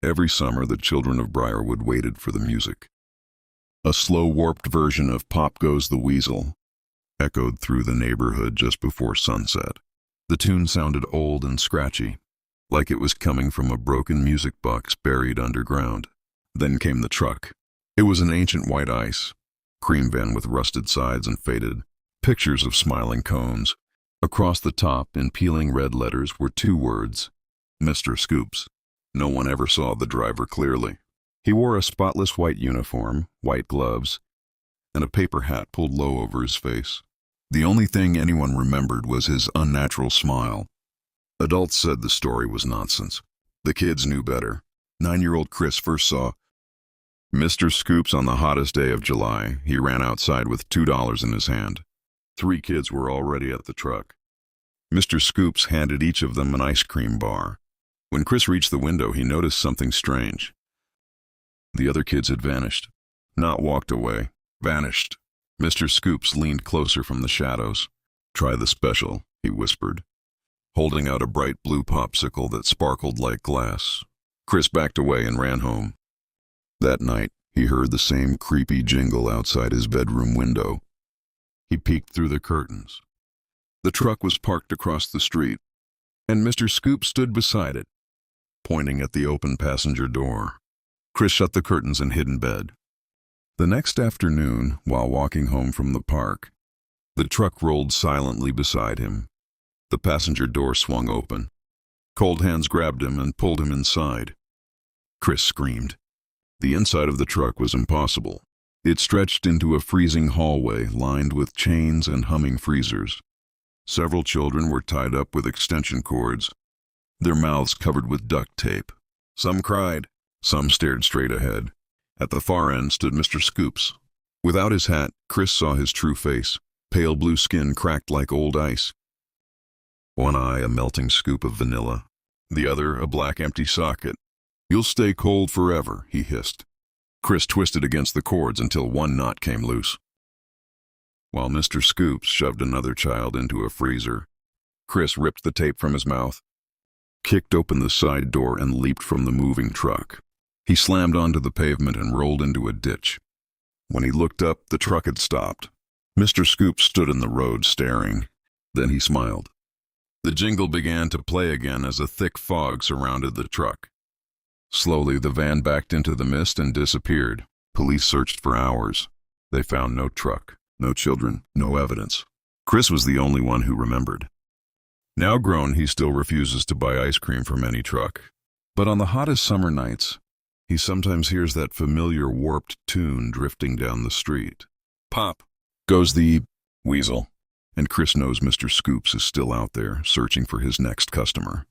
Every summer, the children of Briarwood waited for the music. A slow, warped version of Pop Goes the Weasel echoed through the neighborhood just before sunset. The tune sounded old and scratchy, like it was coming from a broken music box buried underground. Then came the truck. It was an ancient white ice cream van with rusted sides and faded pictures of smiling cones. Across the top, in peeling red letters, were two words: Mr. Scoops. No one ever saw the driver clearly. He wore a spotless white uniform, white gloves, and a paper hat pulled low over his face. The only thing anyone remembered was his unnatural smile. Adults said the story was nonsense. The kids knew better. 9-year-old Chris first saw Mr. Scoops on the hottest day of July. He ran outside with $2 in his hand. 3 kids were already at the truck. Mr. Scoops handed each of them an ice cream bar. When Chris reached the window, he noticed something strange. The other kids had vanished. Not walked away. Vanished. Mr. Scoops leaned closer from the shadows. "Try the special," he whispered, holding out a bright blue popsicle that sparkled like glass. Chris backed away and ran home. That night, he heard the same creepy jingle outside his bedroom window. He peeked through the curtains. The truck was parked across the street, and Mr. Scoops stood beside it, pointing at the open passenger door. Chris shut the curtains and hid in bed. The next afternoon, while walking home from the park, the truck rolled silently beside him. The passenger door swung open. Cold hands grabbed him and pulled him inside. Chris screamed. The inside of the truck was impossible. It stretched into a freezing hallway lined with chains and humming freezers. Several children were tied up with extension cords, their mouths covered with duct tape. Some cried, some stared straight ahead. At the far end stood Mr. Scoops. Without his hat, Chris saw his true face, pale blue skin cracked like old ice. One eye a melting scoop of vanilla, the other a black empty socket. "You'll stay cold forever," he hissed. Chris twisted against the cords until one knot came loose. While Mr. Scoops shoved another child into a freezer, Chris ripped the tape from his mouth, kicked open the side door, and leaped from the moving truck. He slammed onto the pavement and rolled into a ditch. When he looked up, the truck had stopped. Mr. Scoops stood in the road staring. Then he smiled. The jingle began to play again as a thick fog surrounded the truck. Slowly, the van backed into the mist and disappeared. Police searched for hours. They found no truck, no children, no evidence. Chris was the only one who remembered. Now grown, he still refuses to buy ice cream from any truck. But on the hottest summer nights, he sometimes hears that familiar warped tune drifting down the street. Pop goes the weasel. And Chris knows Mr. Scoops is still out there, searching for his next customer.